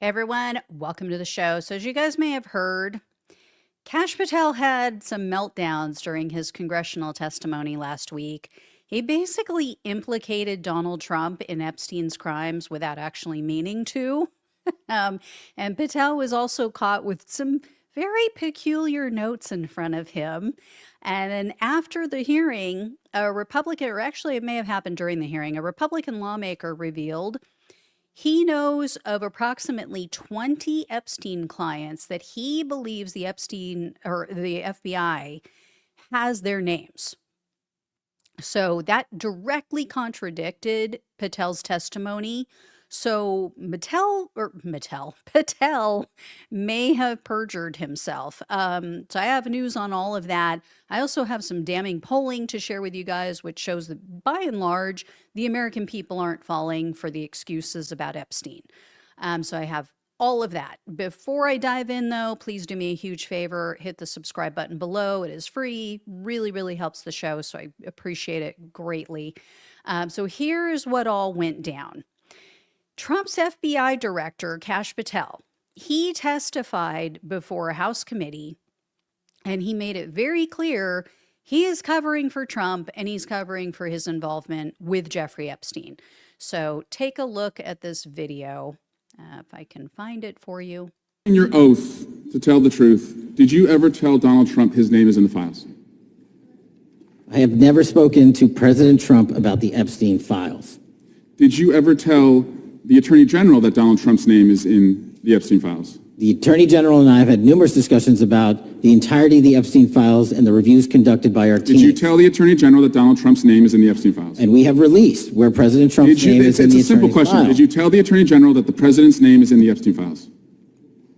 Hey everyone, welcome to the show. So, as you guys may have heard, Kash Patel had some meltdowns during his congressional testimony last week. He basically implicated Donald Trump in Epstein's crimes without actually meaning to. Um, and Patel was also caught with some very peculiar notes in front of him. And then after the hearing, a Republican, or actually it may have happened during the hearing, a Republican lawmaker revealed he knows of approximately 20 Epstein clients that he believes the Epstein or the FBI has their names. So that directly contradicted Patel's testimony. So Patel may have perjured himself. So I have news on all of that. I also have some damning polling to share with you guys, which shows that by and large, the American people aren't falling for the excuses about Epstein. So I have all of that. Before I dive in, though, please do me a huge favor. Hit the subscribe button below. It is free. Really, really helps the show. So I appreciate it greatly. So here's what all went down. Trump's FBI director, Kash Patel, he testified before a House committee, and he made it very clear he is covering for Trump and he's covering for his involvement with Jeffrey Epstein. So take a look at this video, if I can find it for you. In your oath to tell the truth, did you ever tell Donald Trump his name is in the files? I have never spoken to President Trump about the Epstein files. Did you ever tell the Attorney General that Donald Trump's name is in the Epstein files? The Attorney General and I have had numerous discussions about the entirety of the Epstein files and the reviews conducted by our team. Did you tell the Attorney General that Donald Trump's name is in the Epstein files? And we have released where President Trump's name is in the Attorney It's a simple question. file. Did you tell the Attorney General that the President's name is in the Epstein files?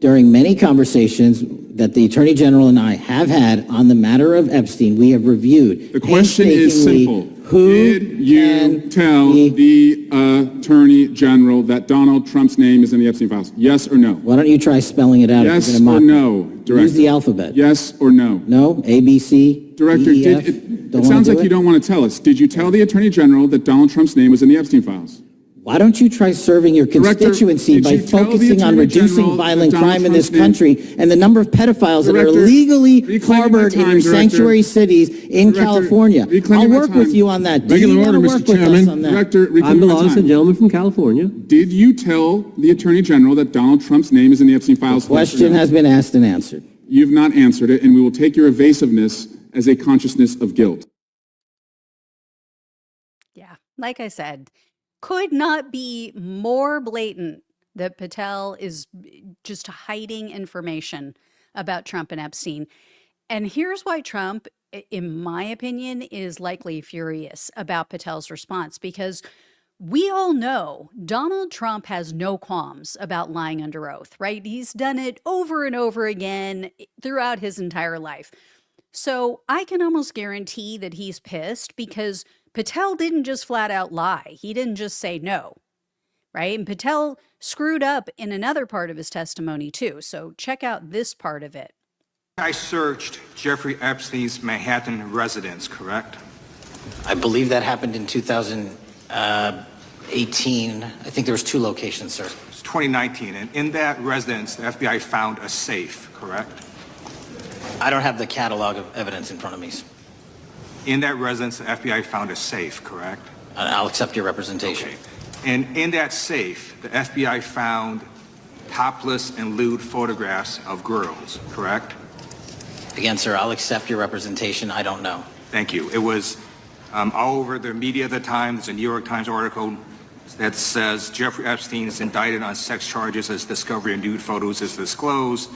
During many conversations that the Attorney General and I have had on the matter of Epstein, we have reviewed. The question is simple. Who Did you tell the Attorney General that Donald Trump's name is in the Epstein files? Yes or no? Why don't you try spelling it out? Yes if you're gonna or mock no, me? Director? Use the alphabet. Yes or no? No? A, B, C, Director, D, E, F? it sounds like you don't want to tell us. Did you tell the Attorney General that Donald Trump's name was in the Epstein files? Why don't you try serving your constituency by focusing on reducing violent crime in this country and the number of pedophiles that are legally harbored in your sanctuary cities in California? I'll work with you on that. Do you want to work with us on that? I'm the lawless gentleman from California. Did you tell the Attorney General that Donald Trump's name is in the Epstein files? The question has been asked and answered. You've not answered it, and we will take your evasiveness as a consciousness of guilt. Yeah, like I said, could not be more blatant that Patel is just hiding information about Trump and Epstein. And here's why Trump, in my opinion, is likely furious about Patel's response, because we all know Donald Trump has no qualms about lying under oath, right? He's done it over and over again throughout his entire life. So I can almost guarantee that he's pissed because Patel didn't just flat out lie. He didn't just say no, right? And Patel screwed up in another part of his testimony too. So check out this part of it. I searched Jeffrey Epstein's Manhattan residence, correct? I believe that happened in 2018. I think there was 2 locations, sir. It's 2019, and in that residence, the FBI found a safe, correct? I don't have the catalog of evidence in front of me. In that residence, the FBI found a safe, correct? I'll accept your representation. Okay. And in that safe, the FBI found topless and lewd photographs of girls, correct? Again, sir, I'll accept your representation. I don't know. Thank you. It was all over the media at the time. There's a New York Times article that says Jeffrey Epstein is indicted on sex charges as discovery of nude photos is disclosed,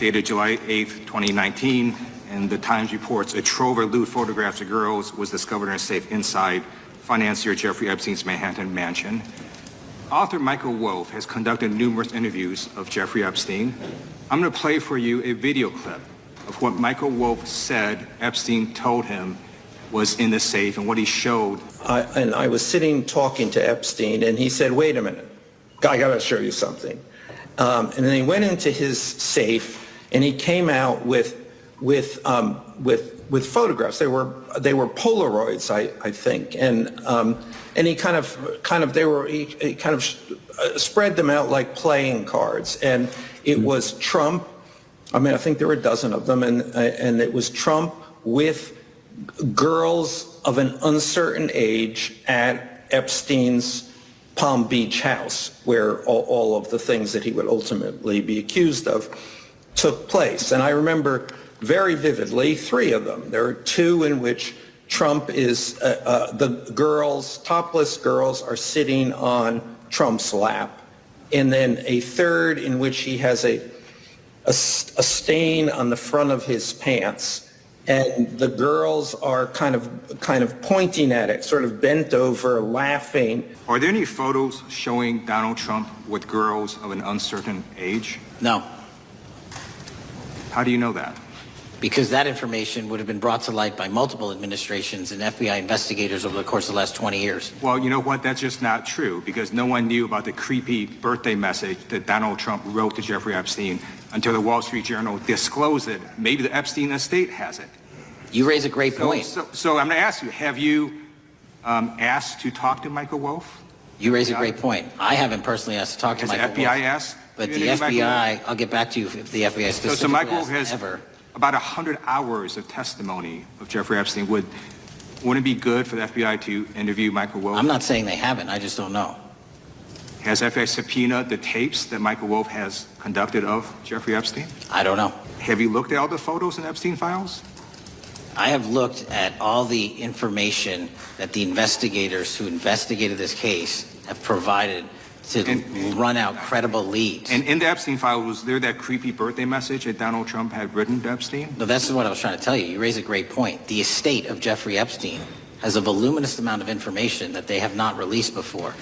dated July 8th, 2019. And the Times reports a trove of lewd photographs of girls was discovered in a safe inside financier Jeffrey Epstein's Manhattan mansion. Author Michael Wolff has conducted numerous interviews of Jeffrey Epstein. I'm going to play for you a video clip of what Michael Wolff said Epstein told him was in the safe and what he showed. I was sitting talking to Epstein, and he said, "Wait a minute, I got to show you something." And then he went into his safe, and he came out with with photographs. They were Polaroids, I think, and he kind of spread them out like playing cards, and it was Trump. I mean, I think there were a dozen of them, and it was Trump with girls of an uncertain age at Epstein's Palm Beach house, where all of the things that he would ultimately be accused of took place. And I remember very vividly 3 of them. There are 2 in which Trump is, the girls, topless girls, are sitting on Trump's lap. And then a 3rd in which he has a stain on the front of his pants, and the girls are kind of pointing at it, sort of bent over, laughing. Are there any photos showing Donald Trump with girls of an uncertain age? No, How do you know that? because that information would have been brought to light by multiple administrations and FBI investigators over the course of the last 20 years. Well, you know what? That's just not true, because no one knew about the creepy birthday message that Donald Trump wrote to Jeffrey Epstein until the Wall Street Journal disclosed it. Maybe the Epstein estate has it. You raise a great point. So I'm going to ask you, have you asked to talk to Michael Wolff? You raise a great point. I haven't personally asked to talk to Has the Michael FBI Wolff, asked? but you the interview Michael Wolff? FBI, I'll get back to you if the FBI specifically So Michael Wolff has has ever. about 100 hours of testimony of Jeffrey Epstein. Wouldn't it be good for the FBI to interview Michael Wolff? I'm not saying they haven't. I just don't know. Has FBI subpoenaed the tapes that Michael Wolff has conducted of Jeffrey Epstein? I don't know. Have you looked at all the photos in Epstein files? I have looked at all the information that the investigators who investigated this case have provided to run out credible leads. And in the Epstein file, was there that creepy birthday message that Donald Trump had written to Epstein? No, that's what I was trying to tell you. You raise a great point. The estate of Jeffrey Epstein has a voluminous amount of information that they have not released before.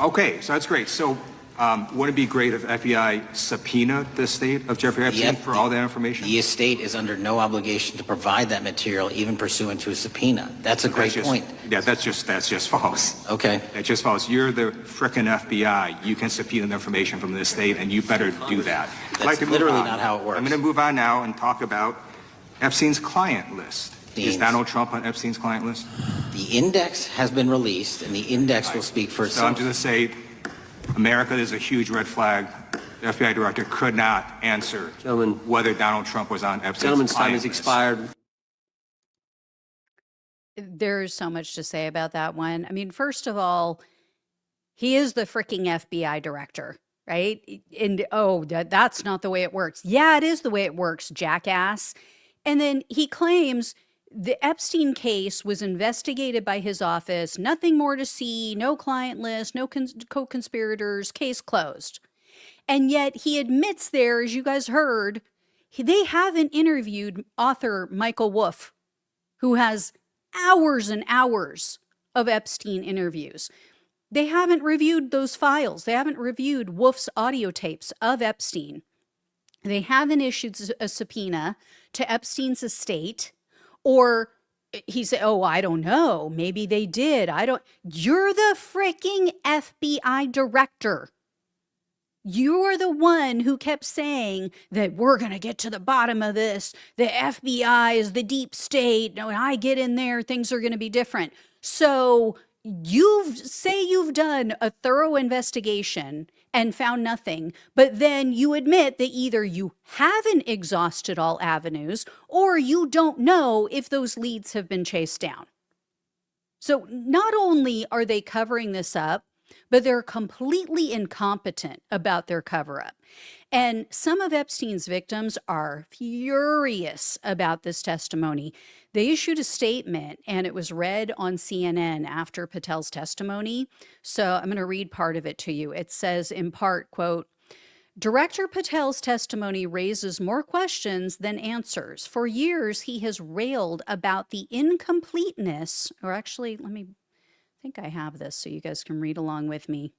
Okay, so that's great. So wouldn't it be great if FBI subpoenaed the estate of Jeffrey Epstein for all that information? The estate is under no obligation to provide that material, even pursuant to a subpoena. That's a great point. Yeah, that's just false. Okay. That's just false. You're the frickin' FBI. You can subpoena the information from the estate, and you better do that. That's literally not how it works. I'm going to move on now and talk about Epstein's client list. Is Donald Trump on Epstein's client list? The index has been released, and the index will speak for So I'm itself. just going to say, America is a huge red flag. The FBI director could not answer Gentlemen. whether Donald Trump was on Epstein's Gentleman's time client has list. expired. There's so much to say about that one. I mean, first of all, he is the freaking FBI director, right? And that's not the way it works. Yeah, it is the way it works, jackass. And then he claims the Epstein case was investigated by his office, nothing more to see, no client list, no co-conspirators, case closed. And yet he admits there, as you guys heard, they haven't interviewed author Michael Wolff, who has hours and hours of Epstein interviews. They haven't reviewed those files. They haven't reviewed Wolff's audio tapes of Epstein. They haven't issued a subpoena to Epstein's estate. Or he said, oh, I don't know. Maybe they did. You're the freaking FBI director. You're the one who kept saying that we're going to get to the bottom of this. The FBI is the deep state. When I get in there, things are going to be different. So you've done a thorough investigation and found nothing, but then you admit that either you haven't exhausted all avenues or you don't know if those leads have been chased down. So not only are they covering this up, but they're completely incompetent about their cover-up. And some of Epstein's victims are furious about this testimony. They issued a statement, and it was read on CNN after Patel's testimony. So I'm going to read part of it to you. It says, in part, quote, Director Patel's testimony raises more questions than answers. For years, he has railed about the incompleteness, or actually, I think I have this so you guys can read along with me.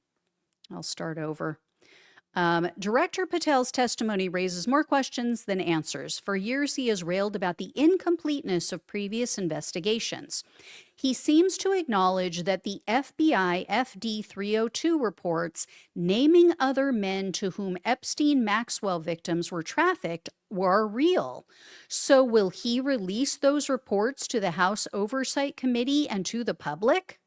I'll start over. Director Patel's testimony raises more questions than answers. For years, he has railed about the incompleteness of previous investigations. He seems to acknowledge that the FBI FD 302 reports naming other men to whom Epstein-Maxwell victims were trafficked were real. So will he release those reports to the House Oversight Committee and to the public?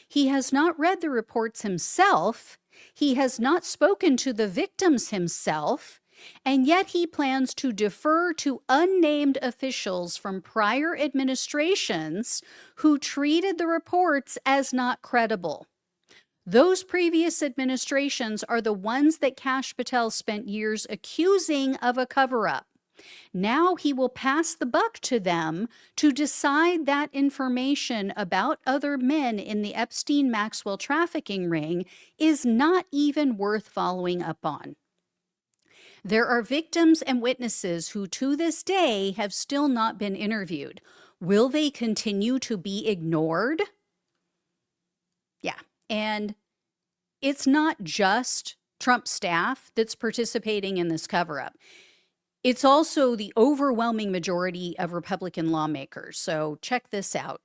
He has not read the reports himself. He has not spoken to the victims himself, and yet he plans to defer to unnamed officials from prior administrations who treated the reports as not credible. Those previous administrations are the ones that Kash Patel spent years accusing of a cover-up. Now he will pass the buck to them to decide that information about other men in the Epstein-Maxwell trafficking ring is not even worth following up on. There are victims and witnesses who to this day have still not been interviewed. Will they continue to be ignored? Yeah, and it's not just Trump staff that's participating in this cover-up. It's also the overwhelming majority of Republican lawmakers. So check this out.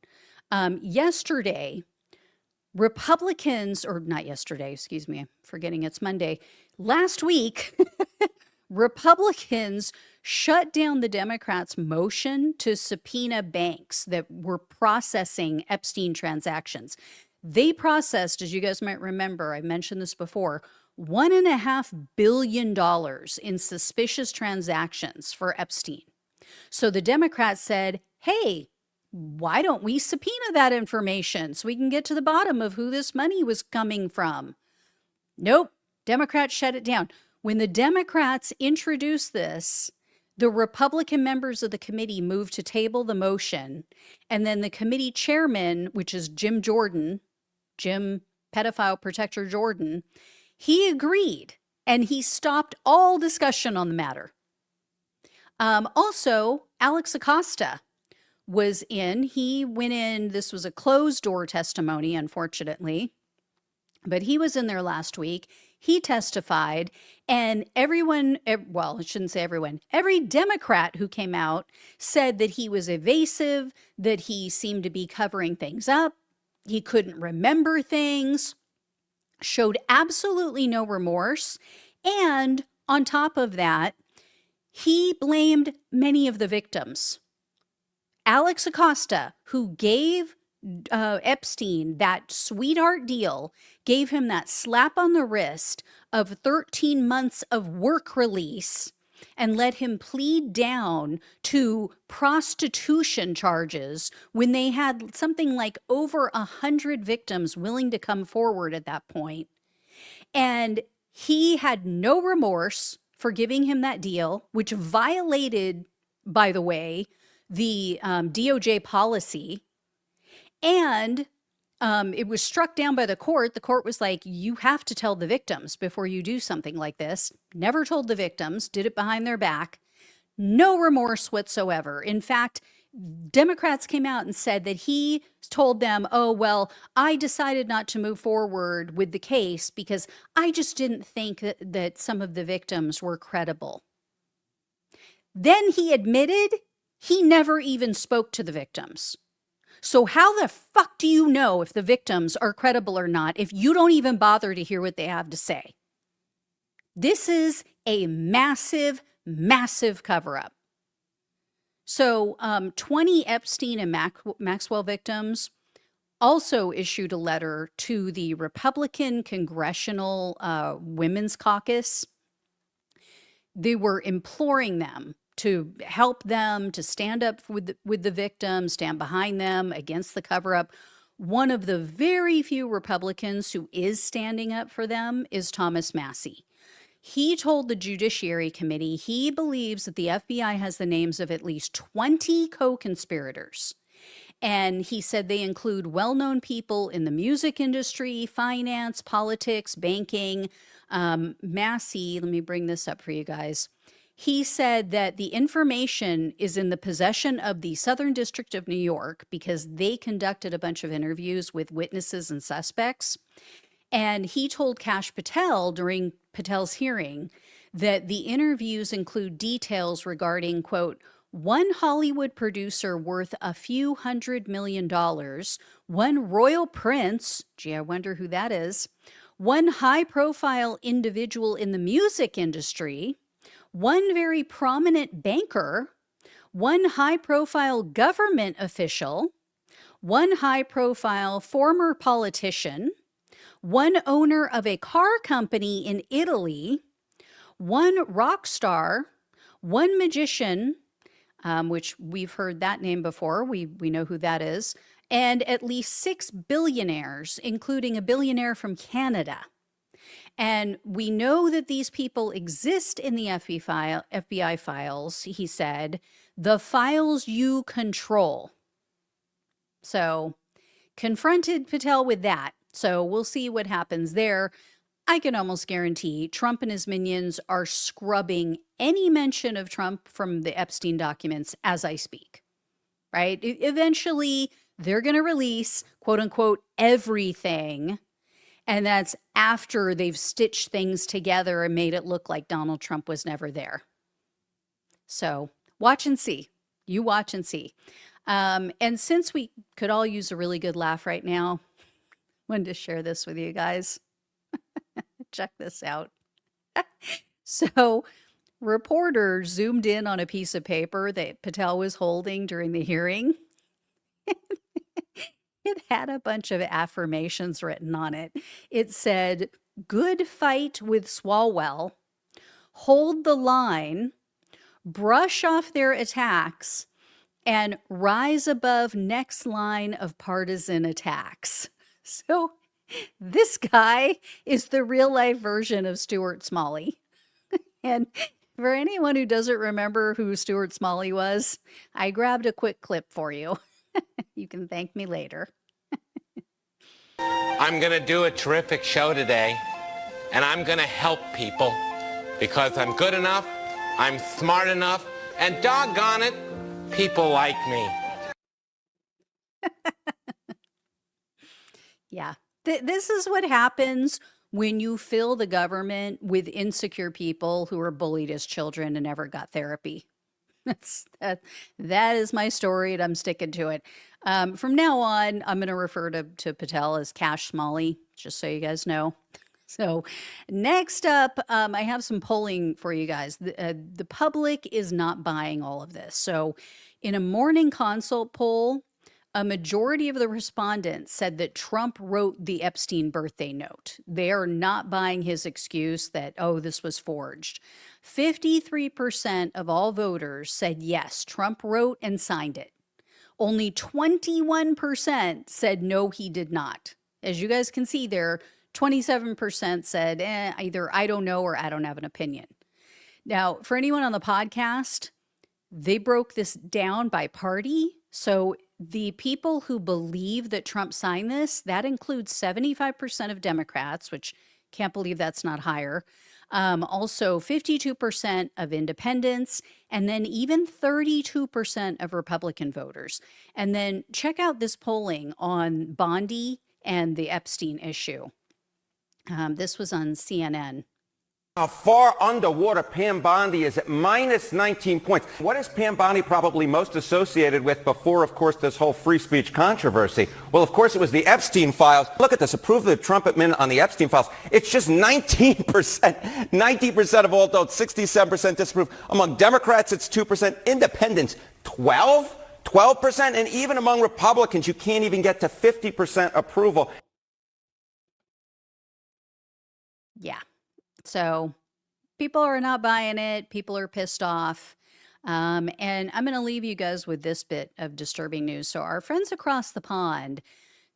Yesterday, Republicans, or not yesterday, excuse me, I'm forgetting it's Monday. Last week, Republicans shut down the Democrats' motion to subpoena banks that were processing Epstein transactions. They processed, as you guys might remember, I mentioned this before, $1.5 billion in suspicious transactions for Epstein. So the Democrats said, hey, why don't we subpoena that information so we can get to the bottom of who this money was coming from? Nope, Democrats shut it down. When the Democrats introduced this, the Republican members of the committee moved to table the motion, and then the committee chairman, which is Jim pedophile protector Jordan, he agreed, and he stopped all discussion on the matter. Also, Alex Acosta was in. He went in. This was a closed-door testimony, unfortunately, but he was in there last week. He testified, and everyone, well, I shouldn't say everyone, every Democrat who came out said that he was evasive, that he seemed to be covering things up, he couldn't remember things, showed absolutely no remorse, and on top of that, he blamed many of the victims. Alex Acosta, who gave Epstein that sweetheart deal, gave him that slap on the wrist of 13 months of work release and let him plead down to prostitution charges when they had something like over 100 victims willing to come forward at that point. And he had no remorse for giving him that deal, which violated, by the way, the DOJ policy. And it was struck down by the court. The court was like, you have to tell the victims before you do something like this. Never told the victims, did it behind their back. No remorse whatsoever. In fact, Democrats came out and said that he told them, oh, well, I decided not to move forward with the case because I just didn't think that some of the victims were credible. Then he admitted he never even spoke to the victims. So how the fuck do you know if the victims are credible or not if you don't even bother to hear what they have to say? This is a massive, massive cover-up. So 20 Epstein and Maxwell victims also issued a letter to the Republican Congressional Women's Caucus. They were imploring them to help them, to stand up with the victims, stand behind them against the cover-up. One of the very few Republicans who is standing up for them is Thomas Massie. He told the Judiciary Committee he believes that the FBI has the names of at least 20 co-conspirators. And he said they include well-known people in the music industry, finance, politics, banking. Massie, let me bring this up for you guys. He said that the information is in the possession of the Southern District of New York because they conducted a bunch of interviews with witnesses and suspects. And he told Kash Patel during Patel's hearing that the interviews include details regarding, quote, one Hollywood producer worth a few $100 million, one royal prince, gee, I wonder who that is, one high-profile individual in the music industry, one very prominent banker, one high-profile government official, one high-profile former politician, one owner of a car company in Italy, one rock star, one magician, which we've heard that name before. We know who that is, and at least 6 billionaires, including a billionaire from Canada. And we know that these people exist in the FBI files, he said, the files you control. So confronted Patel with that. So we'll see what happens there. I can almost guarantee Trump and his minions are scrubbing any mention of Trump from the Epstein documents as I speak, right? Eventually, they're going to release, quote unquote, everything. And that's after they've stitched things together and made it look like Donald Trump was never there. So watch and see. You watch and see. And since we could all use a really good laugh right now, I wanted to share this with you guys. Check this out. So reporters zoomed in on a piece of paper that Patel was holding during the hearing. It had a bunch of affirmations written on it. It said, good fight with Swalwell, hold the line, brush off their attacks, and rise above next line of partisan attacks. So this guy is the real life version of Stuart Smalley. And for anyone who doesn't remember who Stuart Smalley was, I grabbed a quick clip for you. You can thank me later. I'm going to do a terrific show today, and I'm going to help people because I'm good enough, I'm smart enough, and doggone it, people like me. Yeah, this is what happens when you fill the government with insecure people who were bullied as children and never got therapy. That is my story, and I'm sticking to it. From now on, I'm going to refer to Patel as Kash Smalley, just so you guys know. So next up, I have some polling for you guys. The public is not buying all of this. So in a morning consult poll, a majority of the respondents said that Trump wrote the Epstein birthday note. They are not buying his excuse that, oh, this was forged. 53% of all voters said yes, Trump wrote and signed it. Only 21% said no, he did not. As you guys can see there, 27% said either I don't know or I don't have an opinion. Now, for anyone on the podcast, they broke this down by party. So the people who believe that Trump signed this, that includes 75% of Democrats, which can't believe that's not higher. Also 52% of independents, and then even 32% of Republican voters. And then check out this polling on Bondi and the Epstein issue. This was on CNN. How far underwater Pam Bondi is at minus 19 points. What is Pam Bondi probably most associated with before, of course, this whole free speech controversy? Well, of course, it was the Epstein files. Look at this. Approval of the Trump admin on the Epstein files. It's just 19%. 19% of all adults, 67% disapprove. Among Democrats, it's 2%. Independents, 12%. And even among Republicans, you can't even get to 50% approval. Yeah. So people are not buying it. People are pissed off. And I'm going to leave you guys with this bit of disturbing news. So our friends across the pond,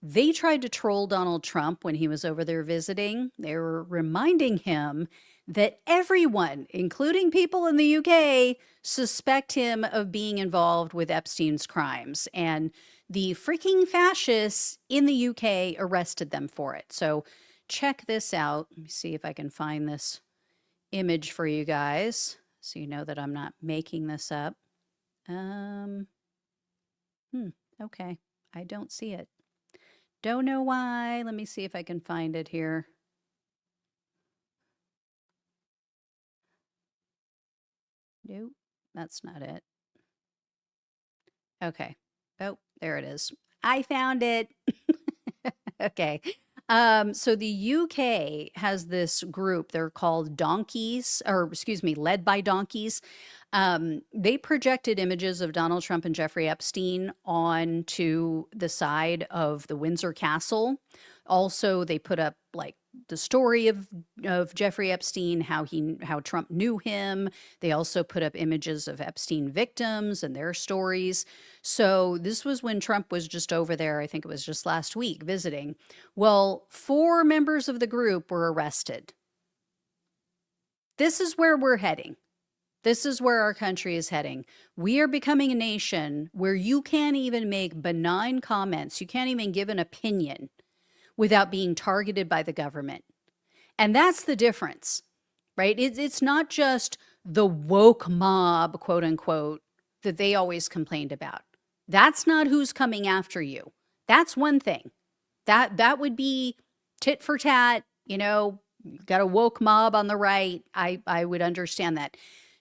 they tried to troll Donald Trump when he was over there visiting. They were reminding him that everyone, including people in the UK, suspect him of being involved with Epstein's crimes. And the freaking fascists in the UK arrested them for it. So check this out. Let me see if I can find this image for you guys so you know that I'm not making this up. Okay. I don't see it. Don't know why. Let me see if I can find it here. Nope, that's not it. Okay. Oh, there it is. I found it. Okay. So the UK has this group. They're called Donkeys, or excuse me, led by donkeys. They projected images of Donald Trump and Jeffrey Epstein onto the side of the Windsor Castle. Also, they put up like the story of Jeffrey Epstein, how Trump knew him. They also put up images of Epstein victims and their stories. So this was when Trump was just over there. I think it was just last week visiting. Well, 4 members of the group were arrested. This is where we're heading. This is where our country is heading. We are becoming a nation where you can't even make benign comments. You can't even give an opinion without being targeted by the government. And that's the difference, right? It's not just the woke mob, quote unquote, that they always complained about. That's not who's coming after you. That's one thing. That would be tit for tat, you know, got a woke mob on the right. I would understand that.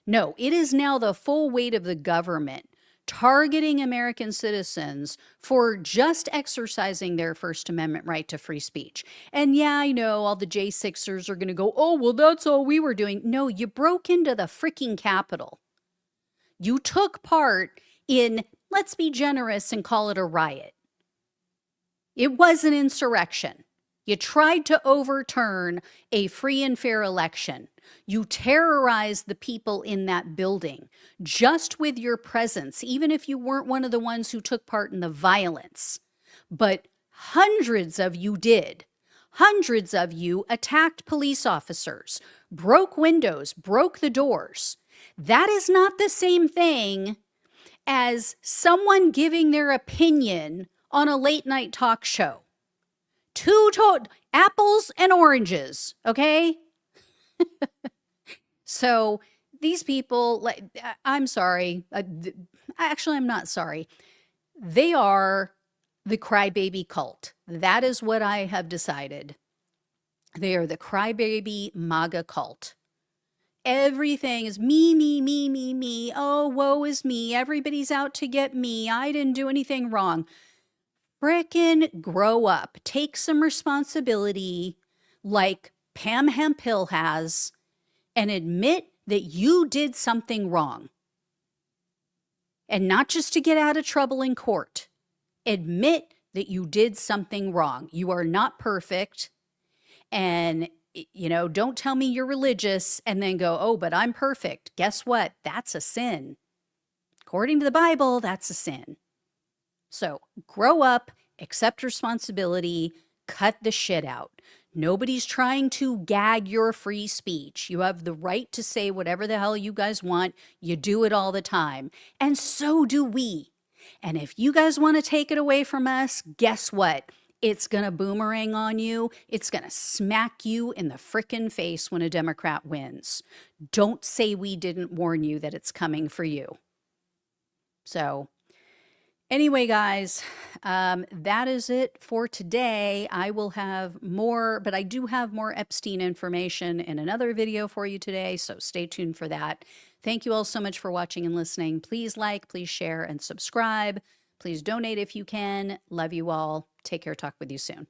No, it is now the full weight of the government targeting American citizens for just exercising their First Amendment right to free speech. And yeah, I know all the J6ers are going to go, oh, well, that's all we were doing. No, you broke into the freaking Capitol. You took part in, let's be generous and call it a riot. It was an insurrection. You tried to overturn a free and fair election. You terrorized the people in that building just with your presence, even if you weren't one of the ones who took part in the violence. But hundreds of you did. Hundreds of you attacked police officers, broke windows, broke the doors. That is not the same thing as someone giving their opinion on a late night talk show. Apples and oranges, okay? So these people, I'm sorry. Actually, I'm not sorry. They are the crybaby cult. That is what I have decided. They are the crybaby MAGA cult. Everything is me, me, me, me, me. Oh, woe is me. Everybody's out to get me. I didn't do anything wrong. Frickin' grow up. Take some responsibility like Pam Hempill has and admit that you did something wrong. And not just to get out of trouble in court. Admit that you did something wrong. You are not perfect. And, you know, don't tell me you're religious and then go, oh, but I'm perfect. Guess what? That's a sin. According to the Bible, that's a sin. So grow up, accept responsibility, cut the shit out. Nobody's trying to gag your free speech. You have the right to say whatever the hell you guys want. You do it all the time. And so do we. And if you guys want to take it away from us, guess what? It's going to boomerang on you. It's going to smack you in the frickin' face when a Democrat wins. Don't say we didn't warn you that it's coming for you. So anyway, guys, that is it for today. I will have more, but I do have more Epstein information in another video for you today, so stay tuned for that. Thank you all so much for watching and listening. Please like, please share, and subscribe. Please donate if you can. Love you all. Take care. Talk with you soon.